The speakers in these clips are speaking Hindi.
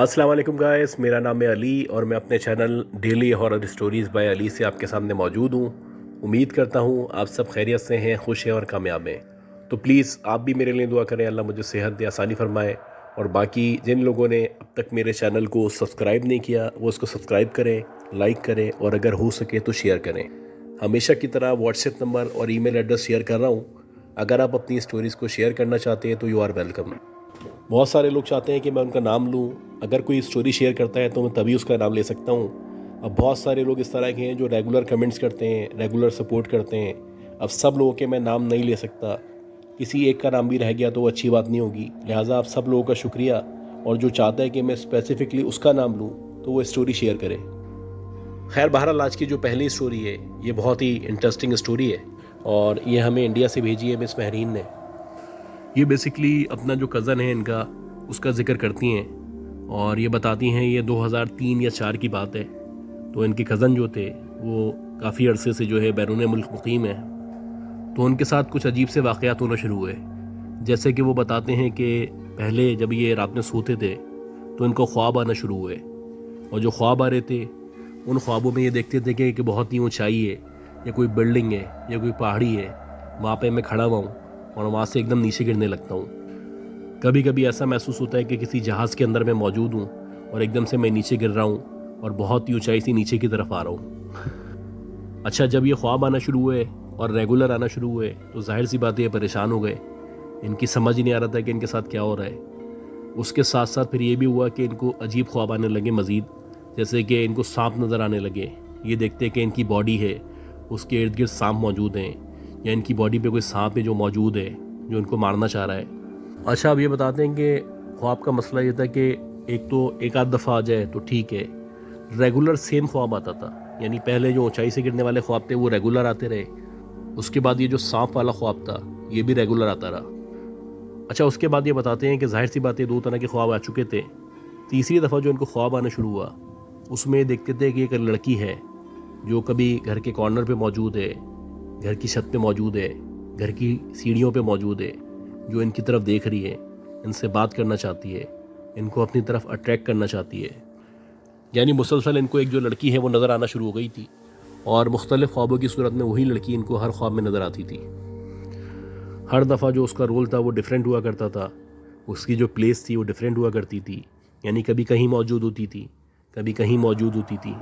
अस्सलाम वालेकुम गाइस, मेरा नाम है अली और मैं अपने channel daily horror stories by Ali से आपके सामने मौजूद हूँ। उम्मीद करता हूँ आप सब खैरियत से हैं, खुश हैं और कामयाब हैं। तो प्लीज़ आप भी मेरे लिए दुआ करें, अल्लाह मुझे सेहत दे, आसानी फरमाए। और बाकी जिन लोगों ने अब तक मेरे चैनल को सब्सक्राइब नहीं किया वो उसको सब्सक्राइब करें, लाइक करें और अगर हो सके तो शेयर करें। हमेशा की तरह व्हाट्सएप नंबर और ईमेल एड्रेस शेयर कर रहा हूँ। अगर आप अपनी स्टोरीज़ को शेयर करना चाहते हैं तो यू आर वेलकम। बहुत सारे लोग चाहते हैं कि मैं उनका नाम लूं। अगर कोई स्टोरी शेयर करता है तो मैं तभी उसका नाम ले सकता हूं। अब बहुत सारे लोग इस तरह के हैं जो रेगुलर कमेंट्स करते हैं, रेगुलर सपोर्ट करते हैं। अब सब लोगों के मैं नाम नहीं ले सकता, किसी एक का नाम भी रह गया तो वो अच्छी बात नहीं होगी। लिहाजा आप सब लोगों का शुक्रिया। और जो चाहता है कि मैं स्पेसिफिकली उसका नाम लूँ तो वो स्टोरी शेयर करे। खैर बहरहाल, आज की जो पहली स्टोरी है ये बहुत ही इंटरेस्टिंग स्टोरी है और ये हमें इंडिया से भेजी है मिस महरीन ने। ये बेसिकली अपना जो कज़न है इनका, उसका जिक्र करती हैं और ये बताती हैं ये 2003 या 4 की बात है। तो इनके कज़न जो थे वो काफ़ी अरसे से जो है बैरून मुल्क मुकीम है। तो उनके साथ कुछ अजीब से वाक़यात होना शुरू हुए। जैसे कि वो बताते हैं कि पहले जब ये रात में सोते थे तो इनको ख्वाब आना शुरू हुए। और जो ख्वाब आ रहे थे उन ख्वाबों में ये देखते थे कि बहुत ही ऊंचाई है या कोई बिल्डिंग है या कोई पहाड़ी है, वहाँ पे मैं खड़ा हुआ हूँ और वहाँ से एकदम नीचे गिरने लगता हूँ। कभी कभी ऐसा महसूस होता है कि किसी जहाज़ के अंदर मैं मौजूद हूँ और एकदम से मैं नीचे गिर रहा हूँ और बहुत ही ऊंचाई से नीचे की तरफ आ रहा हूँ। अच्छा, जब ये ख्वाब आना शुरू हुए और रेगुलर आना शुरू हुए तो जाहिर सी बात है ये परेशान हो गए। इनकी समझ ही नहीं आ रहा था कि इनके साथ क्या हो रहा है। उसके साथ साथ फिर ये भी हुआ कि इनको अजीब ख्वाब आने लगे मज़ीद। जैसे कि इनको सांप नज़र आने लगे। ये देखते कि इनकी बॉडी है, उसके इर्द गिर्द सांप मौजूद हैं, या इनकी बॉडी पे कोई सांप है जो मौजूद है, जो इनको मारना चाह रहा है। अच्छा, अब ये बताते हैं कि ख्वाब का मसला ये था कि एक तो एक आध दफ़ा आ जाए तो ठीक है, रेगुलर सेम ख्वाब आता था। यानी पहले जो ऊंचाई से गिरने वाले ख्वाब थे वो रेगुलर आते रहे, उसके बाद ये जो सांप वाला ख्वाब था ये भी रेगुलर आता रहा। अच्छा, उसके बाद ये बताते हैं कि जाहिर सी बात है 2 तरह के ख्वाब आ चुके थे। तीसरी दफ़ा जो इनको ख्वाब आना शुरू हुआ उसमें ये देखते थे कि एक लड़की है जो कभी घर के कॉर्नर पे मौजूद है, घर की छत पे मौजूद है, घर की सीढ़ियों पे मौजूद है, जो इनकी तरफ देख रही है, इनसे बात करना चाहती है, इनको अपनी तरफ अट्रैक्ट करना चाहती है। यानी मुसलसल इनको एक जो लड़की है वो नज़र आना शुरू हो गई थी और मुख्तलिफ़ ख्वाबों की सूरत में वही लड़की इनको हर ख्वाब में नज़र आती थी। हर दफ़ा जो उसका रोल था वो डिफरेंट हुआ करता था, उसकी जो प्लेस थी वो डिफरेंट हुआ करती थी। यानी कभी कहीं मौजूद होती थी, कभी कहीं मौजूद होती थी।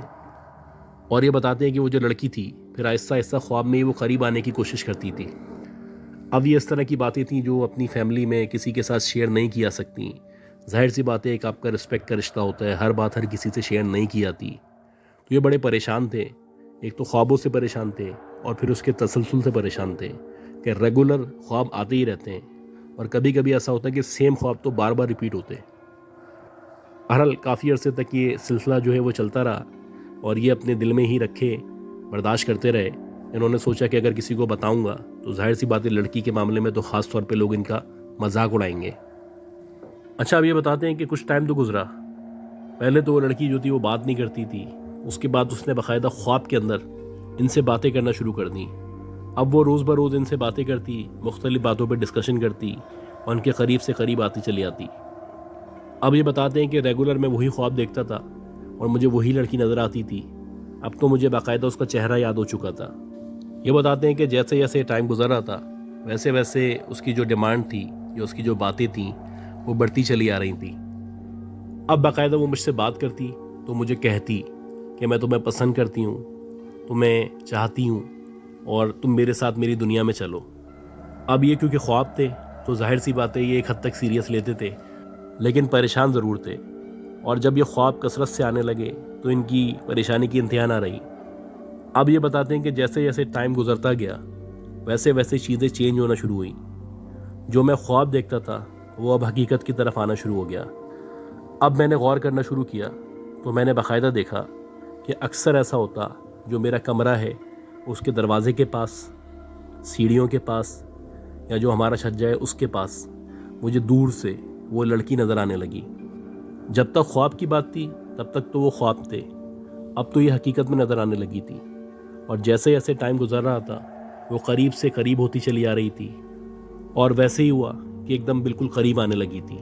और ये बताते हैं कि वो जो लड़की थी फिर आहिस्ता आहिस्ता ख्वाब में ही वो करीब आने की कोशिश करती थी। अब ये इस तरह की बातें थी जो अपनी फैमिली में किसी के साथ शेयर नहीं की जा सकती। जाहिर सी बात है, एक आपका रिस्पेक्ट का रिश्ता होता है, हर बात हर किसी से शेयर नहीं की जाती। तो ये बड़े परेशान थे। एक तो ख्वाबों से परेशान थे और फिर उसके तसलसल से परेशान थे कि रेगुलर ख्वाब आते ही रहते हैं और कभी कभी ऐसा होता है कि सेम ख्वाब तो बार बार रिपीट होते हैं। बहरहाल काफ़ी अरसे तक ये सिलसिला जो है वो चलता रहा और ये अपने दिल में ही रखे, बर्दाश्त करते रहे। इन्होंने सोचा कि अगर किसी को बताऊंगा तो जाहिर सी बात है लड़की के मामले में तो ख़ास तौर पे लोग इनका मजाक उड़ाएंगे। अच्छा, अब ये बताते हैं कि कुछ टाइम तो गुजरा। पहले तो वो लड़की जो थी वो बात नहीं करती थी, उसके बाद उसने बाकायदा ख्वाब के अंदर इनसे बातें करना शुरू कर दी। अब वो रोज़ बरोज़ इनसे बातें करती, मुख्तलिफ बातों पर डिस्कशन करती और उनके करीब से करीब आती चली आती। अब ये बताते हैं कि रेगुलर मैं वही ख्वाब देखता था और मुझे वही लड़की नज़र आती थी। अब तो मुझे बाकायदा उसका चेहरा याद हो चुका था। ये बताते हैं कि जैसे जैसे टाइम गुजर रहा था वैसे वैसे उसकी जो डिमांड थी या उसकी जो बातें थीं वो बढ़ती चली आ रही थी। अब बाकायदा वो मुझसे बात करती तो मुझे कहती कि मैं तुम्हें पसंद करती हूँ, तुम्हें चाहती हूँ और तुम मेरे साथ मेरी दुनिया में चलो। अब ये क्योंकि ख्वाब थे तो जाहिर सी बात है ये एक हद तक सीरियस लेते थे, लेकिन परेशान ज़रूर थे। और जब ये ख्वाब कसरत से आने लगे तो इनकी परेशानी की इंतहा ना रही। अब ये बताते हैं कि जैसे जैसे टाइम गुजरता गया वैसे वैसे चीज़ें चेंज होना शुरू हुई। जो मैं ख्वाब देखता था वो अब हकीकत की तरफ आना शुरू हो गया। अब मैंने गौर करना शुरू किया तो मैंने बाकायदा देखा कि अक्सर ऐसा होता, जो मेरा कमरा है उसके दरवाजे के पास, सीढ़ियों के पास या जो हमारा छज्जा है उसके पास मुझे दूर से वो लड़की नज़र आने लगी। जब तक ख्वाब की बात थी तब तक तो वो ख्वाब थे, अब तो ये हकीकत में नज़र आने लगी थी। और जैसे जैसे टाइम गुजर रहा था वो करीब से करीब होती चली आ रही थी और वैसे ही हुआ कि एकदम बिल्कुल करीब आने लगी थी।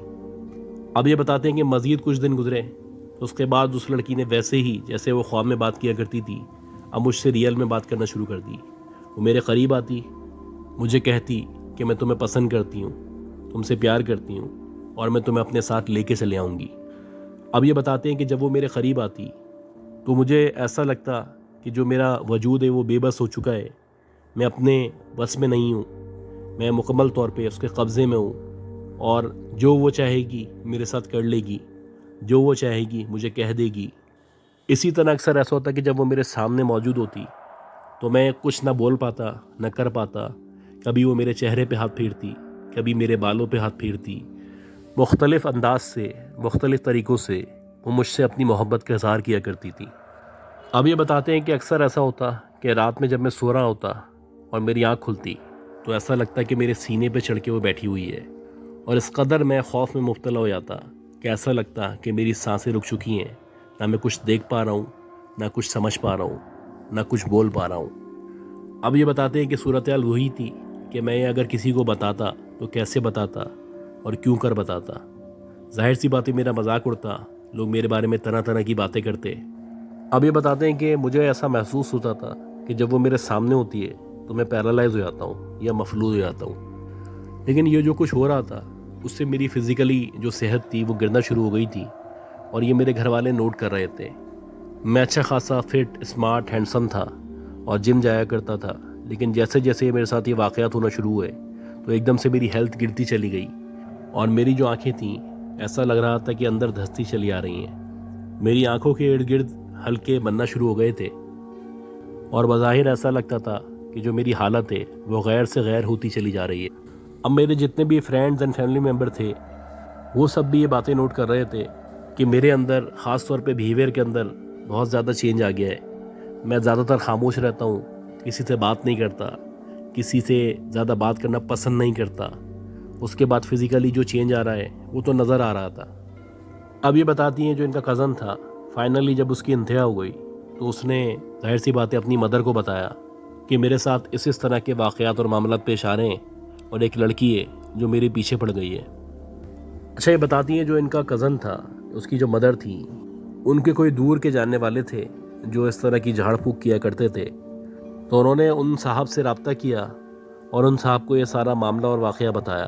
अब ये बताते हैं कि मज़ीद कुछ दिन गुजरे तो उसके बाद उस लड़की ने वैसे ही जैसे वो ख्वाब में बात किया करती थी अब मुझसे रियल में बात करना शुरू कर दी। वो मेरे करीब आती, मुझे कहती कि मैं तुम्हें पसंद करती हूँ, तुमसे प्यार करती हूँ और मैं तुम्हें अपने साथ लेके चले आऊँगी। अब ये बताते हैं कि जब वो मेरे करीब आती तो मुझे ऐसा लगता कि जो मेरा वजूद है वो बेबस हो चुका है, मैं अपने बस में नहीं हूँ, मैं मुकम्मल तौर पे उसके कब्ज़े में हूँ और जो वो चाहेगी मेरे साथ कर लेगी, जो वो चाहेगी मुझे कह देगी। इसी तरह अक्सर ऐसा होता कि जब वो मेरे सामने मौजूद होती तो मैं कुछ ना बोल पाता ना कर पाता। कभी वो मेरे चेहरे पे हाथ फेरती, कभी मेरे बालों पे हाथ फेरती। मुख्तलिफ़ अंदाज से, मुख्तलिफ़ तरीक़ों से वो मुझसे अपनी मोहब्बत का इज़हार किया करती थी। अब ये बताते हैं कि अक्सर ऐसा होता कि रात में जब मैं सो रहा होता और मेरी आँख खुलती तो ऐसा लगता कि मेरे सीने पे चढ़ के वो बैठी हुई है और इस कदर मैं खौफ में मुब्तला हो जाता कि ऐसा लगता कि मेरी सांसें रुक चुकी हैं, ना मैं कुछ देख पा रहा हूँ, ना कुछ समझ पा रहा हूँ, ना कुछ बोल पा रहा हूँ। अब ये बताते हैं कि सूरत हाल वही थी कि मैं अगर किसी को बताता तो कैसे बताता और क्यों कर बताता। जाहिर सी बात है मेरा मजाक उड़ता, लोग मेरे बारे में तरह तरह की बातें करते। अब ये बताते हैं कि मुझे ऐसा महसूस होता था कि जब वो मेरे सामने होती है तो मैं पैरालाइज हो जाता हूँ या मफलूज हो जाता हूँ। लेकिन ये जो कुछ हो रहा था उससे मेरी फ़िज़िकली जो सेहत थी वो गिरना शुरू हो गई थी और ये मेरे घर वाले नोट कर रहे थे। मैं अच्छा खासा फिट, स्मार्ट, हैंडसम था और जिम जाया करता था, लेकिन जैसे जैसे मेरे साथ ये वाक़यात होना शुरू हुए तो एकदम से मेरी हेल्थ गिरती चली गई और मेरी जो आंखें थीं ऐसा लग रहा था कि अंदर धंसती चली आ रही हैं। मेरी आंखों के इर्द गिर्द हल्के बनना शुरू हो गए थे और बज़ाहिर ऐसा लगता था कि जो मेरी हालत है वो गैर से गैर होती चली जा रही है। अब मेरे जितने भी फ्रेंड्स एंड फैमिली मेम्बर थे वो सब भी ये बातें नोट कर रहे थे कि मेरे अंदर ख़ास तौर पे बिहेवियर के अंदर बहुत ज़्यादा चेंज आ गया है। मैं ज़्यादातर खामोश रहता हूँ, किसी से बात नहीं करता, किसी से ज़्यादा बात करना पसंद नहीं करता। उसके बाद फिज़िकली जो चेंज आ रहा है वो तो नज़र आ रहा था। अब ये बताती हैं जो इनका कज़न था, फाइनली जब उसकी इंतहा हो गई तो उसने जाहिर सी बातें अपनी मदर को बताया कि मेरे साथ इस तरह के वाक़यात और मामलात पेश आ रहे हैं और एक लड़की है जो मेरे पीछे पड़ गई है। अच्छा, ये बताती हैं जो इनका कज़न था, उसकी जो मदर थी, उनके कोई दूर के जानने वाले थे जो इस तरह की झाड़ फूक किया करते थे। तो उन्होंने उन साहब से रब्ता किया और उन साहब को ये सारा मामला और वाक़या बताया।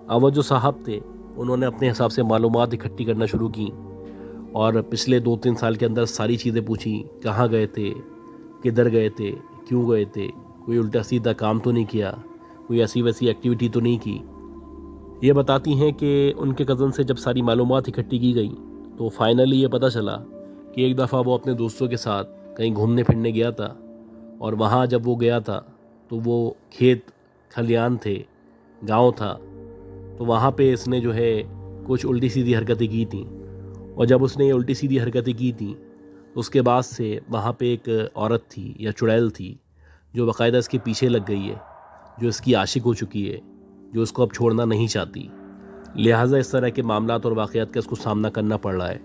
अब वो जो साहब थे उन्होंने अपने हिसाब से मालूमात इकट्ठी करना शुरू की और पिछले 2-3 साल के अंदर सारी चीज़ें पूछी, कहाँ गए थे, किधर गए थे, क्यों गए थे, कोई उल्टा सीधा काम तो नहीं किया, कोई ऐसी वैसी एक्टिविटी तो नहीं की। ये बताती हैं कि उनके कज़न से जब सारी मालूमात इकट्ठी की गई तो फाइनली ये पता चला कि एक दफ़ा वो अपने दोस्तों के साथ कहीं घूमने फिरने गया था और वहाँ जब वो गया था तो वो खेत खलियान थे, गांव था, तो वहाँ पे इसने जो है कुछ उल्टी सीधी हरकतें की थी और जब उसने ये उल्टी सीधी हरकतें की थी तो उसके बाद से वहाँ पे एक औरत थी या चुड़ैल थी जो बाकायदा इसके पीछे लग गई है, जो इसकी आशिक हो चुकी है, जो उसको अब छोड़ना नहीं चाहती। लिहाजा इस तरह के मामलात और वाक़यात का इसको सामना करना पड़ रहा है।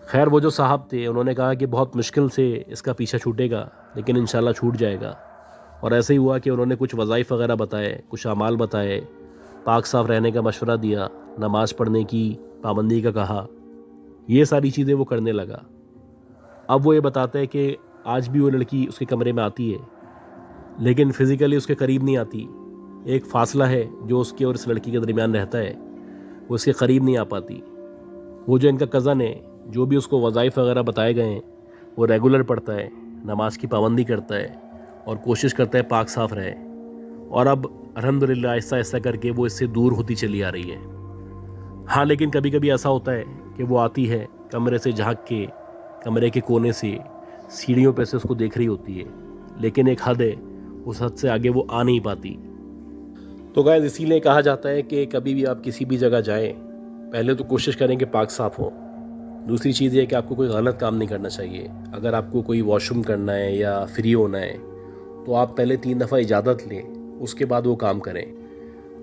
खैर, वो जो साहब थे उन्होंने कहा कि बहुत मुश्किल से इसका पीछा छूटेगा, लेकिन इंशाल्लाह छूट जाएगा। और ऐसे ही हुआ कि उन्होंने कुछ वज़ाइफ़ वग़ैरह बताए, कुछ अमाल बताए, पाक साफ़ रहने का मशवरा दिया, नमाज़ पढ़ने की पाबंदी का कहा। ये सारी चीज़ें वो करने लगा। अब वो ये बताता है कि आज भी वो लड़की उसके कमरे में आती है, लेकिन फ़िज़िकली उसके करीब नहीं आती। एक फ़ासला है जो उसके और इस लड़की के दरमियान रहता है, वो उसके करीब नहीं आ पाती। वो जो इनका कज़न है, जो भी उसको वज़ाइफ़ वग़ैरह बताए गए हैं वो रेगुलर पढ़ता है, नमाज की पाबंदी करता है और कोशिश करता है पाक साफ़ रहे। और अब अल्हम्दुलिल्लाह आहिस्ता आहिस्ता करके वो इससे दूर होती चली आ रही है। हाँ, लेकिन कभी कभी ऐसा होता है कि वो आती है, कमरे से झाँक के, कमरे के कोने से सीढ़ियों पे से उसको देख रही होती है, लेकिन एक हद है, उस हद से आगे वो आ नहीं पाती। तो गाइस, इसीलिए कहा जाता है कि कभी भी आप किसी भी जगह जाएं, पहले तो कोशिश करें कि पाक साफ़ हो। दूसरी चीज़ ये है कि आपको कोई गलत काम नहीं करना चाहिए। अगर आपको कोई वॉशरूम करना है या फ्री होना है तो आप पहले 3 दफ़ा इजाज़त लें, उसके बाद वो काम करें।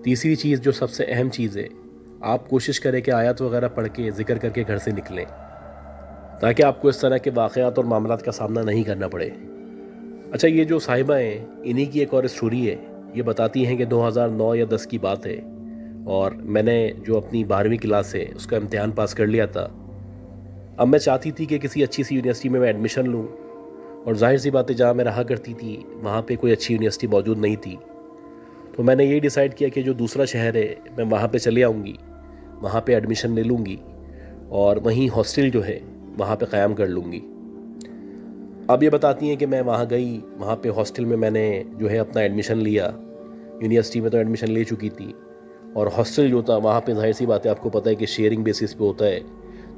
तीसरी चीज़ जो सबसे अहम चीज़ है, आप कोशिश करें कि आयत वगैरह पढ़ के ज़िक्र करके घर से निकलें, ताकि आपको इस तरह के वाक़यात और मामलात का सामना नहीं करना पड़े। अच्छा, ये जो साहिबा हैं, इन्हीं की एक और स्टोरी है। ये बताती हैं कि 2009 या 10 की बात है और मैंने जो अपनी 12वीं क्लास है उसका इम्तिहान पास कर लिया था। अब मैं चाहती थी कि किसी अच्छी सी यूनिवर्सिटी में मैं एडमिशन लूँ, और जाहिर सी बात है जहाँ मैं रहा करती थी वहाँ पे कोई अच्छी यूनिवर्सिटी मौजूद नहीं थी। तो मैंने यही डिसाइड किया कि जो दूसरा शहर है मैं वहाँ पे चले आऊँगी, वहाँ पे एडमिशन ले लूँगी और वहीं हॉस्टल जो है वहाँ पे क़याम कर लूँगी। अब ये बताती हैं कि मैं वहाँ गई, वहाँ पे हॉस्टल में मैंने जो है अपना एडमिशन लिया। यूनिवर्सिटी में तो एडमिशन ले चुकी थी, और हॉस्टल जो था वहाँ पे जाहिर सी बात है आपको पता है कि शेयरिंग बेसिस पे होता है,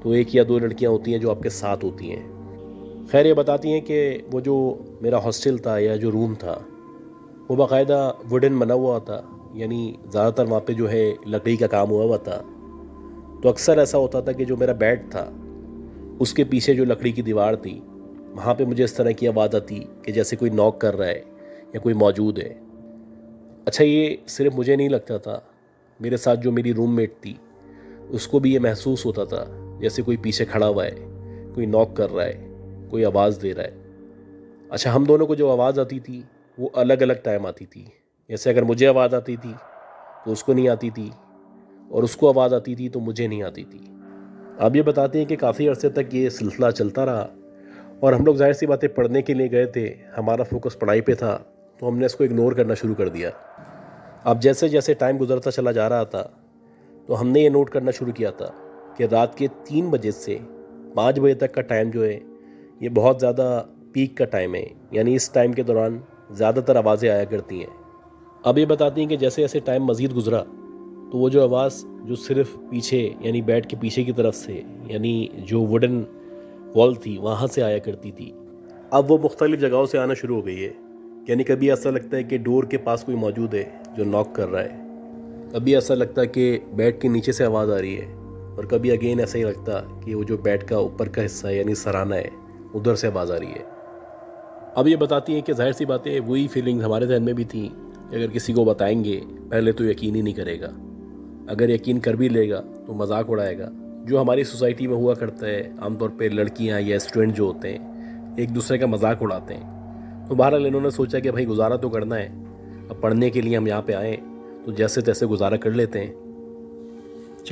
तो एक या दो लड़कियाँ होती हैं जो आपके साथ होती हैं। खैर ये बताती हैं कि वो जो मेरा हॉस्टल था या जो रूम था वो बाकायदा वुडन बना हुआ था, यानी ज़्यादातर वहाँ पे जो है लकड़ी का काम हुआ हुआ था। तो अक्सर ऐसा होता था कि जो मेरा बेड था उसके पीछे जो लकड़ी की दीवार थी वहाँ पे मुझे इस तरह की आवाज़ आती कि जैसे कोई नॉक कर रहा है या कोई मौजूद है। अच्छा, ये सिर्फ मुझे नहीं लगता था, मेरे साथ जो मेरी रूममेट थी उसको भी ये महसूस होता था जैसे कोई पीछे खड़ा हुआ है, कोई नॉक कर रहा है, कोई आवाज़ दे रहा है। अच्छा, हम दोनों को जो आवाज़ आती थी वो अलग अलग टाइम आती थी। जैसे अगर मुझे आवाज़ आती थी तो उसको नहीं आती थी, और उसको आवाज़ आती थी तो मुझे नहीं आती थी। अब ये बताते हैं कि काफ़ी अरसे तक ये सिलसिला चलता रहा, और हम लोग जाहिर सी बातें पढ़ने के लिए गए थे, हमारा फोकस पढ़ाई पे था, तो हमने इसको इग्नोर करना शुरू कर दिया। अब जैसे जैसे टाइम गुजरता चला जा रहा था तो हमने ये नोट करना शुरू किया था कि रात के 3 बजे से 5 बजे तक का टाइम जो है ये बहुत ज़्यादा पीक का टाइम है, यानी इस टाइम के दौरान ज़्यादातर आवाज़ें आया करती हैं। अब ये बताती हैं कि जैसे जैसे टाइम मज़ीद गुजरा तो वो जो आवाज़ जो सिर्फ पीछे यानी बेड के पीछे की तरफ से, यानी जो वुडन वॉल थी वहाँ से आया करती थी, अब वो मुख्तलिफ़ जगहों से आना शुरू हो गई है। यानी कभी ऐसा लगता है कि डोर के पास कोई मौजूद है जो नॉक कर रहा है, कभी ऐसा लगता है कि बेड के नीचे से आवाज़ आ रही है, और कभी अगेन ऐसा ही लगता कि वो जो बेड का ऊपर का हिस्सा है यानी सराहना है उधर से आवाज़ आ रही है। अब ये बताती हैं कि जाहिर सी बातें वही फीलिंग्स हमारे जहन में भी थी कि अगर किसी को बताएंगे पहले तो यकीन ही नहीं करेगा, अगर यकीन कर भी लेगा तो मजाक उड़ाएगा। जो हमारी सोसाइटी में हुआ करता है, आमतौर पे लड़कियां या स्टूडेंट जो होते हैं एक दूसरे का मजाक उड़ाते हैं। तो बहरहाल इन्होंने सोचा कि भाई गुजारा तो करना है, अब पढ़ने के लिए हम यहाँ पे आए तो जैसे तैसे गुजारा कर लेते हैं।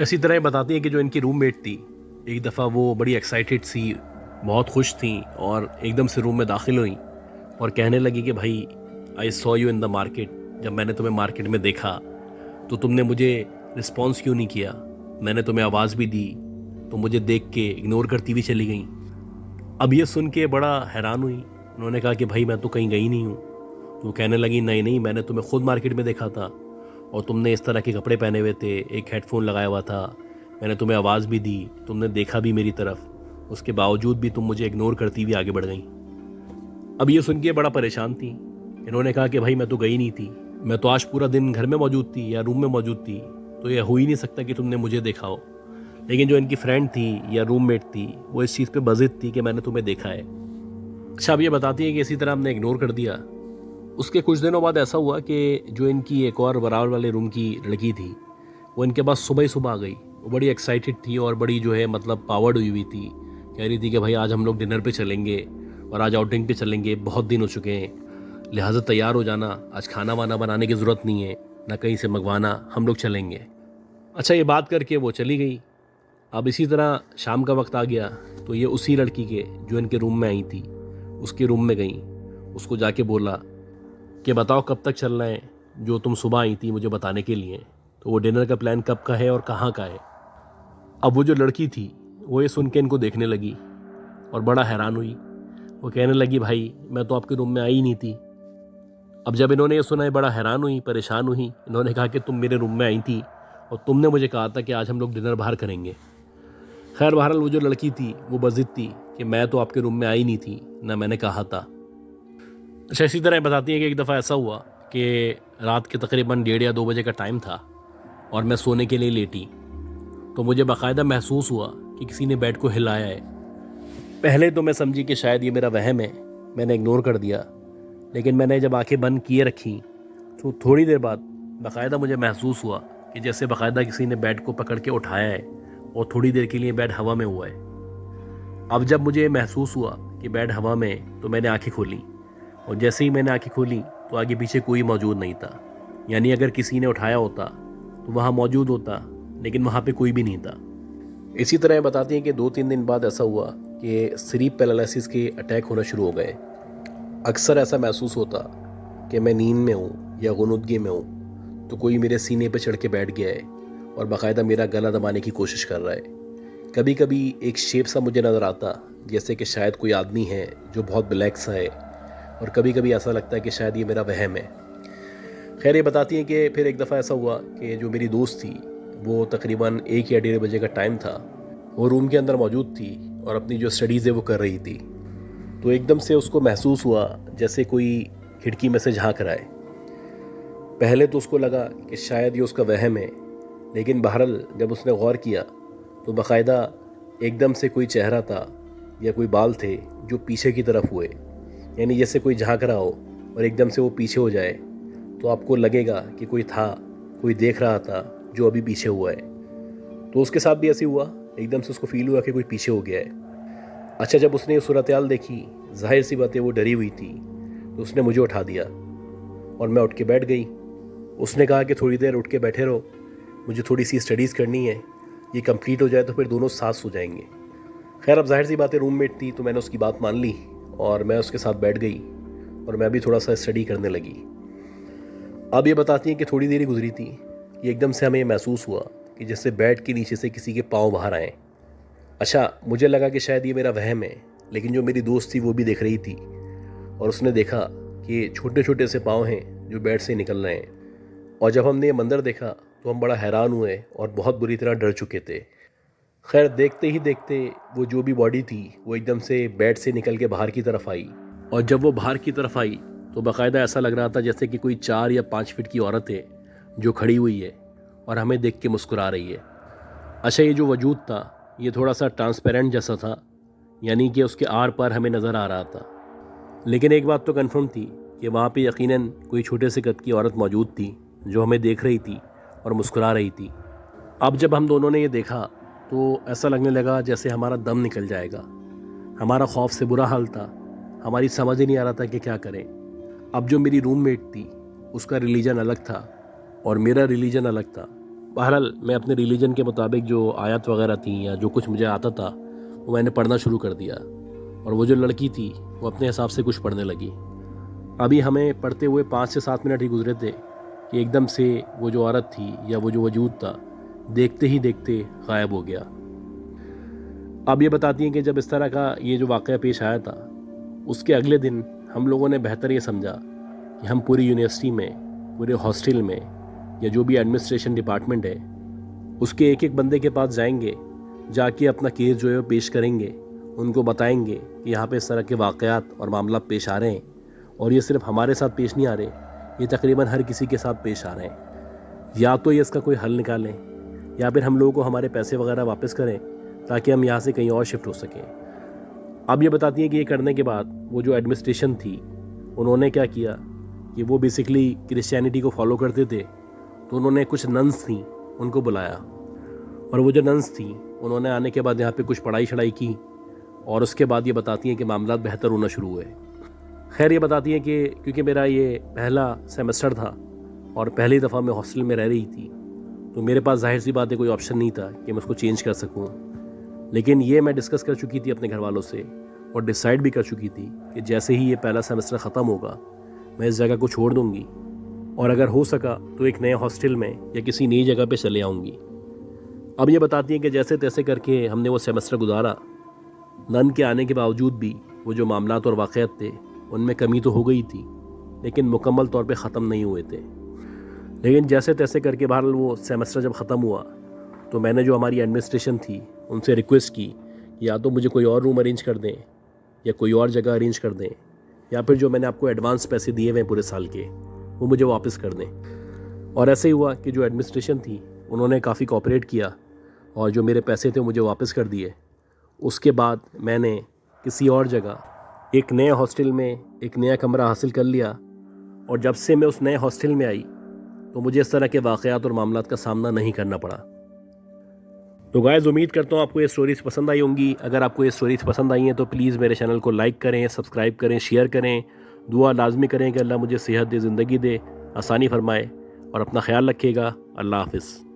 इसी तरह बताती हैं कि जो इनकी रूममेट थी, एक दफ़ा वो बड़ी एक्साइटेड सी, बहुत खुश थी, और एकदम से रूम में दाखिल हुई और कहने लगी कि भाई I saw you in the market, जब मैंने तुम्हें मार्केट में देखा तो तुमने मुझे रिस्पॉन्स क्यों नहीं किया, मैंने तुम्हें आवाज़ भी दी तो मुझे देख के इग्नोर करती भी चली गई। अब ये सुन के बड़ा हैरान हुई। उन्होंने कहा कि भाई मैं तो कहीं गई नहीं हूँ। तो वो कहने लगी नहीं नहीं, मैंने तुम्हें खुद मार्केट में देखा था और तुमने इस तरह के कपड़े पहने हुए थे, एक हेडफोन लगाया हुआ था, मैंने तुम्हें आवाज़ भी दी, तुमने देखा भी मेरी तरफ, उसके बावजूद भी तुम मुझे इग्नोर करती हुई आगे बढ़ गई। अब ये सुन के बड़ा परेशान थी। इन्होंने कहा कि भाई मैं तो गई नहीं थी, मैं तो आज पूरा दिन घर में मौजूद थी या रूम में मौजूद थी, तो यह हो ही नहीं सकता कि तुमने मुझे देखा हो। लेकिन जो इनकी फ्रेंड थी या रूममेट थी वो इस चीज़ पे बज़िद थी कि मैंने तुम्हें देखा है। अच्छा, अब ये बताती है कि इसी तरह हमने इग्नोर कर दिया। उसके कुछ दिनों बाद ऐसा हुआ कि जो इनकी एक और बराबर वाले रूम की लड़की थी वो इनके पास सुबह ही सुबह आ गई। वो बड़ी एक्साइटेड थी और बड़ी जो है मतलब पावर्ड हुई हुई थी। कह रही थी कि भाई आज हम लोग डिनर पे चलेंगे और आज आउटिंग पे चलेंगे, बहुत दिन हो चुके हैं, लिहाजा तैयार हो जाना, आज खाना वाना बनाने की ज़रूरत नहीं है, ना कहीं से मंगवाना, हम लोग चलेंगे। अच्छा, ये बात करके वो चली गई। अब इसी तरह शाम का वक्त आ गया तो ये उसी लड़की के जो इनके रूम में आई थी उसके रूम में गई। उसको जाके बोला कि बताओ कब तक चलना है, जो तुम सुबह आई थी मुझे बताने के लिए, तो वो डिनर का प्लान कब का है और कहाँ का है। अब वो जो लड़की थी वो ये सुन के इनको देखने लगी और बड़ा हैरान हुई। वो कहने लगी भाई मैं तो आपके रूम में आई नहीं थी। अब जब इन्होंने ये सुना है बड़ा हैरान हुई, परेशान हुई। इन्होंने कहा कि तुम मेरे रूम में आई थी और तुमने मुझे कहा था कि आज हम लोग डिनर बाहर करेंगे। खैर बहरहाल वो जो लड़की थी वो बज़िद थी कि मैं तो आपके रूम में आई नहीं थी, ना मैंने कहा था। अच्छा, इसी तरह बताती है कि एक दफ़ा ऐसा हुआ कि रात के तकरीबन 1:30 या 2 बजे का टाइम था और मैं सोने के लिए लेटी, तो मुझे बाकायदा महसूस हुआ कि किसी ने बेड को हिलाया है। पहले तो मैं समझी कि शायद ये मेरा वहम है, मैंने इग्नोर कर दिया, लेकिन मैंने जब आंखें बंद किए रखी तो थोड़ी देर बाद बाकायदा मुझे महसूस हुआ कि जैसे बाकायदा किसी ने बेड को पकड़ के उठाया है और थोड़ी देर के लिए बेड हवा में हुआ है। अब जब मुझे महसूस हुआ कि बेड हवा में, तो मैंने आंखें खोली, और जैसे ही मैंने आंखें खोली तो आगे पीछे कोई मौजूद नहीं था। यानी अगर किसी ने उठाया होता तो वहाँ मौजूद होता, लेकिन वहाँ पे कोई भी नहीं था। इसी तरह बताती हैं कि 2-3 दिन बाद ऐसा हुआ कि स्लीप पैरालिसिस के अटैक होना शुरू हो गए। अक्सर ऐसा महसूस होता कि मैं नींद में हूँ या गुनूदगी में हूँ तो कोई मेरे सीने पर चढ़ के बैठ गया है और बाकायदा मेरा गला दबाने की कोशिश कर रहा है। कभी कभी एक शेप सा मुझे नज़र आता, जैसे कि शायद कोई आदमी है जो बहुत ब्लैक सा है, और कभी कभी ऐसा लगता है कि शायद ये मेरा वहम है। खैर, ये बताती हैं कि फिर एक दफ़ा ऐसा हुआ कि जो मेरी दोस्त थी, वो तकरीबन 1 या 1:30 बजे का टाइम था, वो रूम के अंदर मौजूद थी और अपनी जो स्टडीज़ है वो कर रही थी। तो एकदम से उसको महसूस हुआ जैसे कोई खिड़की में से झांक रहा है। पहले तो उसको लगा कि शायद ये उसका वहम है, लेकिन बहरहाल जब उसने गौर किया तो बाकायदा एकदम से कोई चेहरा था या कोई बाल थे जो पीछे की तरफ हुए, यानी जैसे कोई झांक रहा हो और एकदम से वो पीछे हो जाए तो आपको लगेगा कि कोई था, कोई देख रहा था जो अभी पीछे हुआ है। तो उसके साथ भी ऐसे हुआ, एकदम से उसको फील हुआ कि कोई पीछे हो गया है। अच्छा, जब उसने ये सूरत हाल देखी, जाहिर सी बात है वो डरी हुई थी, तो उसने मुझे उठा दिया और मैं उठ के बैठ गई। उसने कहा कि थोड़ी देर उठ के बैठे रहो, मुझे थोड़ी सी स्टडीज़ करनी है, ये कंप्लीट हो जाए तो फिर दोनों साथ सो जाएंगे। खैर, अब जाहिर सी बात है रूममेट थी तो मैंने उसकी बात मान ली और मैं उसके साथ बैठ गई और मैं भी थोड़ा सा स्टडी करने लगी। अब ये बताती हैं कि थोड़ी देर ही गुजरी थी कि एकदम से हमें महसूस हुआ कि जैसे बेड के नीचे से किसी के पाँव बाहर आए। अच्छा, मुझे लगा कि शायद ये मेरा वहम है, लेकिन जो मेरी दोस्त थी वो भी देख रही थी और उसने देखा कि छोटे छोटे से पाँव हैं जो बेड से निकल रहे हैं। और जब हमने ये मंजर देखा तो हम बड़ा हैरान हुए और बहुत बुरी तरह डर चुके थे। खैर, देखते ही देखते वो जो भी बॉडी थी वो एकदम से बेड से निकल के बाहर की तरफ आई, और जब वो बाहर की तरफ आई तो बाकायदा ऐसा लग रहा था जैसे कि कोई 4 या 5 फीट की औरत है जो खड़ी हुई है और हमें देख के मुस्कुरा रही है। अच्छा, ये जो वजूद था ये थोड़ा सा ट्रांसपेरेंट जैसा था, यानी कि उसके आर पार हमें नज़र आ रहा था। लेकिन एक बात तो कन्फर्म थी कि वहाँ पे यकीनन कोई छोटे से कद की औरत मौजूद थी जो हमें देख रही थी और मुस्कुरा रही थी। अब जब हम दोनों ने ये देखा तो ऐसा लगने लगा जैसे हमारा दम निकल जाएगा। हमारा खौफ से बुरा हाल था, हमारी समझ ही नहीं आ रहा था कि क्या करें। अब जो मेरी रूममेट थी उसका रिलीजन अलग था और मेरा रिलीजन अलग था। बहरहाल मैं अपने रिलीजन के मुताबिक जो आयत वगैरह थी या जो कुछ मुझे आता था वो मैंने पढ़ना शुरू कर दिया, और वो जो लड़की थी वो अपने हिसाब से कुछ पढ़ने लगी। अभी हमें पढ़ते हुए 5 से 7 मिनट ही गुजरे थे कि एकदम से वो जो औरत थी या वो जो वजूद था देखते ही देखते गायब हो गया। अब ये बताती हैं कि जब इस तरह का ये जो वाक़या पेश आया था उसके अगले दिन हम लोगों ने बेहतर ये समझा कि हम पूरी यूनिवर्सिटी में, पूरे हॉस्टल में या जो भी एडमिनिस्ट्रेशन डिपार्टमेंट है उसके एक एक बंदे के पास जाएंगे, जाके अपना केस जो है पेश करेंगे, उनको बताएंगे कि यहाँ पे इस तरह के वाक़यात और मामला पेश आ रहे हैं, और ये सिर्फ हमारे साथ पेश नहीं आ रहे, ये तकरीबन हर किसी के साथ पेश आ रहे हैं। या तो ये इसका कोई हल निकालें या फिर हम लोगों को हमारे पैसे वगैरह वापस करें ताकि हम यहाँ से कहीं और शिफ्ट हो सकें। अब ये बताती हैं कि ये करने के बाद वो जो एडमिनिस्ट्रेशन थी उन्होंने क्या किया कि वो बेसिकली क्रिश्चियनिटी को फॉलो करते थे, तो उन्होंने कुछ नन्स थी उनको बुलाया, और वो जो नन्स थी उन्होंने आने के बाद यहाँ पे कुछ पढ़ाई शढ़ाई की, और उसके बाद ये बताती हैं कि मामला बेहतर होना शुरू हुए। खैर, ये बताती हैं कि क्योंकि मेरा ये पहला सेमेस्टर था और पहली दफ़ा मैं हॉस्टल में रह रही थी तो मेरे पास जाहिर सी बात है कोई ऑप्शन नहीं था कि मैं उसको चेंज कर सकूँ। लेकिन ये मैं डिस्कस कर चुकी थी अपने घर वालों से और डिसाइड भी कर चुकी थी कि जैसे ही ये पहला सेमेस्टर ख़त्म होगा मैं इस जगह को छोड़ दूँगी और अगर हो सका तो एक नए हॉस्टल में या किसी नई जगह पे चले आऊँगी। अब ये बताती हैं कि जैसे तैसे करके हमने वो सेमेस्टर गुजारा। नन के आने के बावजूद भी वो जो मामलात और वाक़यात थे उनमें कमी तो हो गई थी, लेकिन मुकम्मल तौर पे ख़त्म नहीं हुए थे। लेकिन जैसे तैसे करके बहरहाल वो सेमेस्टर जब ख़त्म हुआ तो मैंने जो हमारी एडमिनिस्ट्रेशन थी उनसे रिक्वेस्ट की कि या तो मुझे कोई और रूम अरेंज कर दें या कोई और जगह अरेंज कर दें, या फिर जो मैंने आपको एडवांस पैसे दिए हुए हैं पूरे साल के वो मुझे वापस कर दें। और ऐसे ही हुआ कि जो एडमिनिस्ट्रेशन थी उन्होंने काफ़ी कोऑपरेट किया और जो मेरे पैसे थे मुझे वापस कर दिए। उसके बाद मैंने किसी और जगह एक नए हॉस्टल में एक नया कमरा हासिल कर लिया, और जब से मैं उस नए हॉस्टल में आई तो मुझे इस तरह के वाक़यात और मामलात का सामना नहीं करना पड़ा। तो गाइस, उम्मीद करता हूँ आपको ये स्टोरीज़ पसंद आई होंगी। अगर आपको ये स्टोरीज़ पसंद आई हैं तो प्लीज़ मेरे चैनल को लाइक करें, सब्सक्राइब करें, शेयर करें, दुआ लाजमी करें कि अल्लाह मुझे सेहत दे, ज़िंदगी दे, आसानी फरमाए और अपना ख्याल रखिएगा। अल्लाह हाफ़िज़।